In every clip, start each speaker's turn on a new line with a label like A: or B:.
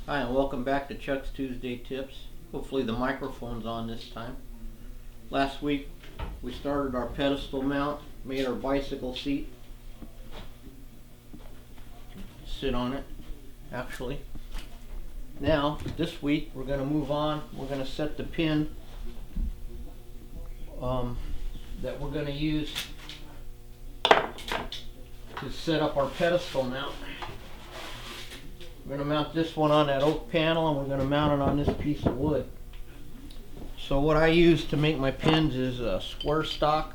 A: Hi and welcome back to Chuck's Tuesday Tips. Hopefully the microphone's on this time. Last week we started our pedestal mount, made our bicycle seat. Sit on it, actually. Now, this week we're going to move on. We're going to set the pin that we're going to use to set up our pedestal mount. We're going to mount this one on that oak panel, and we're going to mount it on this piece of wood. So what I use to make my pins is a square stock,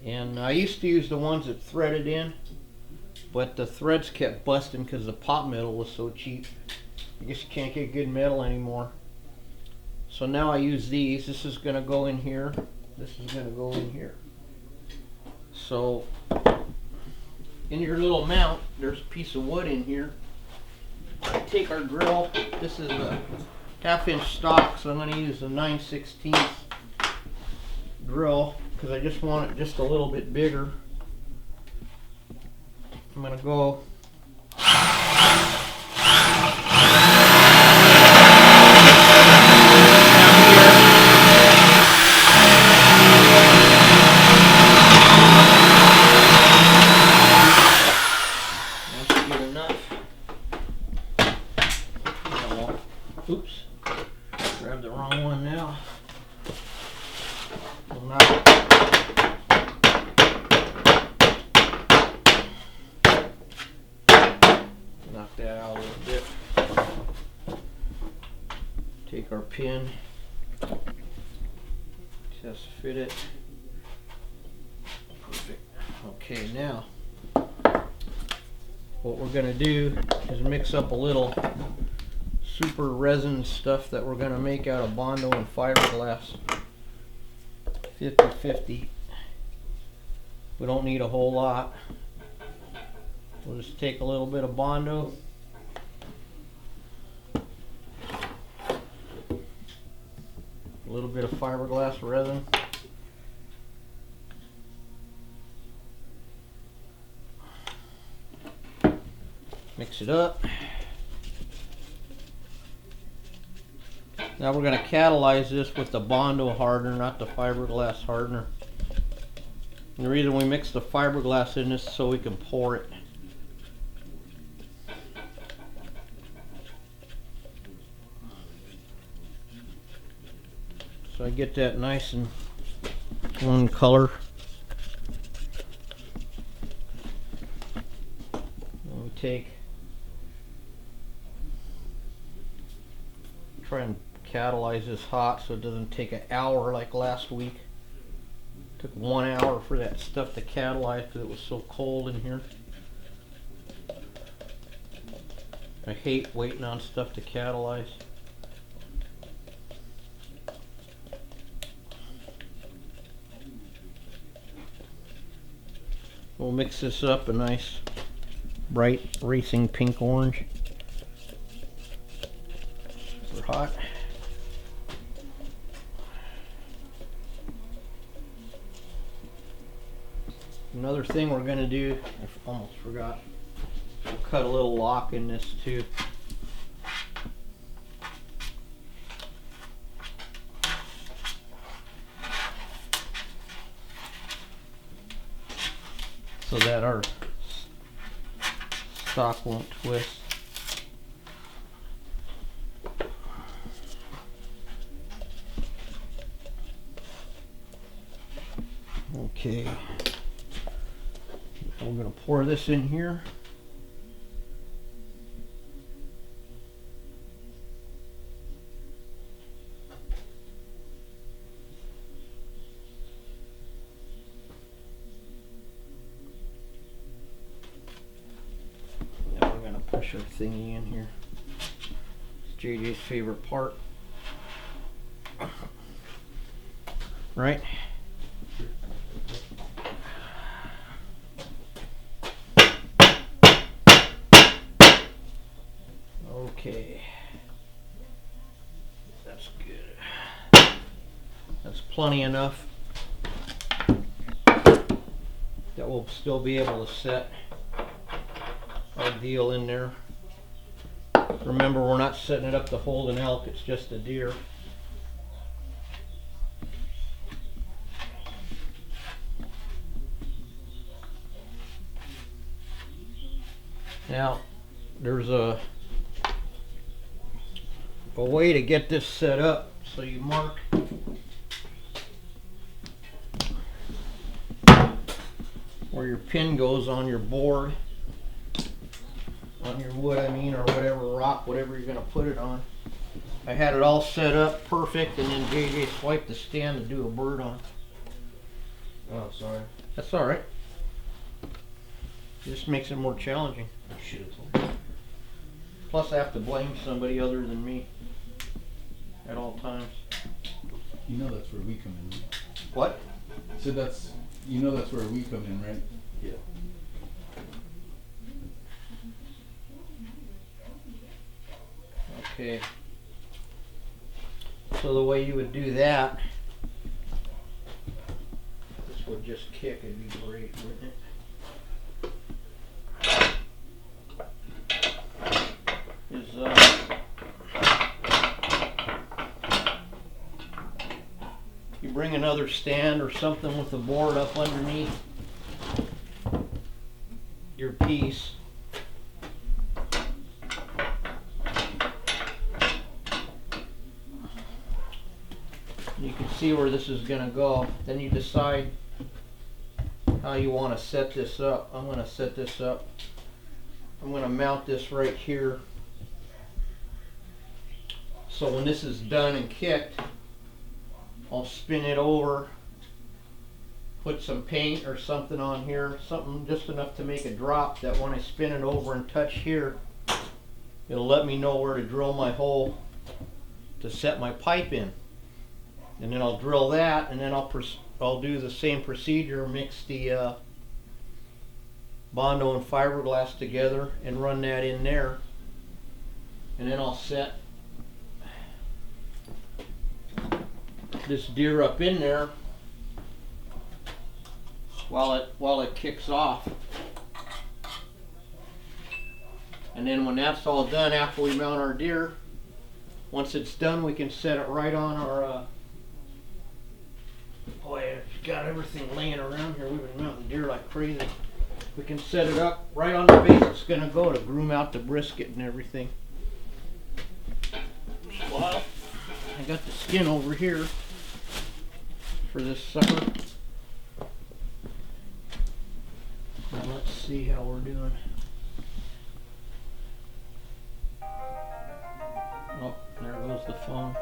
A: and I used to use the ones that threaded in, but the threads kept busting because the pot metal was so cheap. I guess you can't get good metal anymore. So now I use these. This is going to go in here. This is going to go in here. So in your little mount, there's a piece of wood in here. I take our drill. This is a 1/2 inch stock, so I'm going to use a 9/16 drill because I just want it just a little bit bigger. I'm going to go oops, grabbed the wrong one now. We'll knock that out a little bit. Take our pin, just fit it. Perfect. Okay, now what we're going to do is mix up a little super resin stuff that we're going to make out of Bondo and fiberglass. 50-50. We don't need a whole lot. We'll just take a little bit of Bondo, a little bit of fiberglass resin, mix it up. Now we're going to catalyze this with the Bondo hardener, not the fiberglass hardener. And the reason we mix the fiberglass in this is so we can pour it. So I get that nice and one color. And we try and catalyze this hot so it doesn't take an hour like last week. It took 1 hour for that stuff to catalyze because it was so cold in here. I hate waiting on stuff to catalyze. We'll mix this up a nice bright racing pink orange. Super hot. Another thing we're going to do, I almost forgot, we'll cut a little lock in this too. So that our stock won't twist. Okay. We're going to pour this in here. Now we're going to push our thingy in here. It's JJ's favorite part. Right? Okay, that's good. That's plenty enough that we'll still be able to set our deal in there. Remember, we're not setting it up to hold an elk, it's just a deer. Now, there's a way to get this set up. So you mark where your pin goes on your board, on your wood, I mean, or whatever rock, whatever you're going to put it on. I had it all set up perfect, and then JJ swiped the stand to do a bird on.
B: Oh, sorry.
A: That's all right. Just makes it more challenging.
B: Should have told me.
A: Plus, I have to blame somebody other than me at all times.
C: You know that's where we come in.
A: What?
C: So that's, you know that's where we come in, right?
B: Yeah.
A: Okay. So the way you would do that, this would just kick, it'd be great, wouldn't it? You bring another stand or something with a board up underneath your piece. You can see where this is going to go. Then you decide how you want to set this up. I'm going to set this up. I'm going to mount this right here. So when this is done and kicked, I'll spin it over, put some paint or something on here, something just enough to make a drop that when I spin it over and touch here, it'll let me know where to drill my hole to set my pipe in. And then I'll drill that, and then I'll do the same procedure, mix the Bondo and fiberglass together and run that in there. And then I'll set this deer up in there while it kicks off. And then when that's all done, after we mount our deer, once it's done, we can set it right on our boy, I've got everything laying around here. We've been mounting deer like crazy. We can set it up right on the base it's gonna go to groom out the brisket and everything. Meanwhile, I got the skin over here for this sucker. Now let's see how we're doing. Oh, there goes the phone.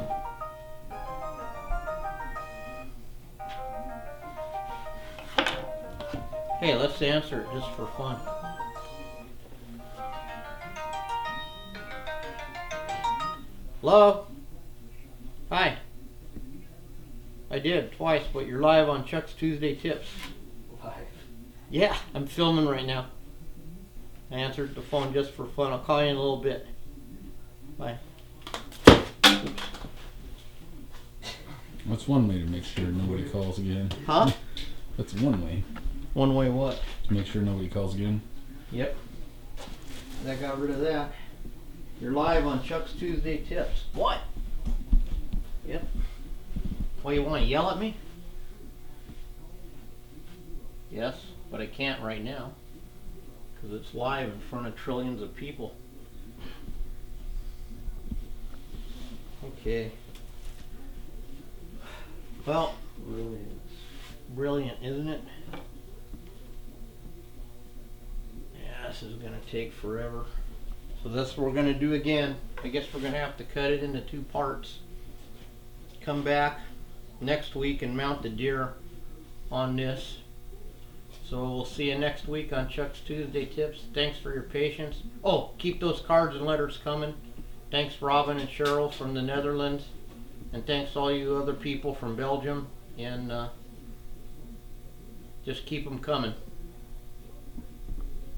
A: Hey, let's answer it just for fun. Hello? Hi. I did, twice, but you're live on Chuck's Tuesday Tips.
B: Live.
A: Yeah, I'm filming right now. I answered the phone just for fun. I'll call you in a little bit. Bye. Oops.
C: That's one way to make sure nobody calls again.
A: Huh?
C: That's one way
A: One way what?
C: to make sure nobody calls again.
A: Yep. That got rid of that. You're live on Chuck's Tuesday Tips. What? Yep. Well, you want to yell at me? Yes, but I can't right now because it's live in front of trillions of people. Okay. Well, brilliant, isn't it? Yeah, this is going to take forever. So that's what we're going to do again. I guess we're going to have to cut it into two parts. Come back next week and mount the deer on this. So we'll see you next week on Chuck's Tuesday Tips. Thanks for your patience. Oh, keep those cards and letters coming. Thanks Robin and Cheryl from the Netherlands. And thanks all you other people from Belgium. And just keep them coming.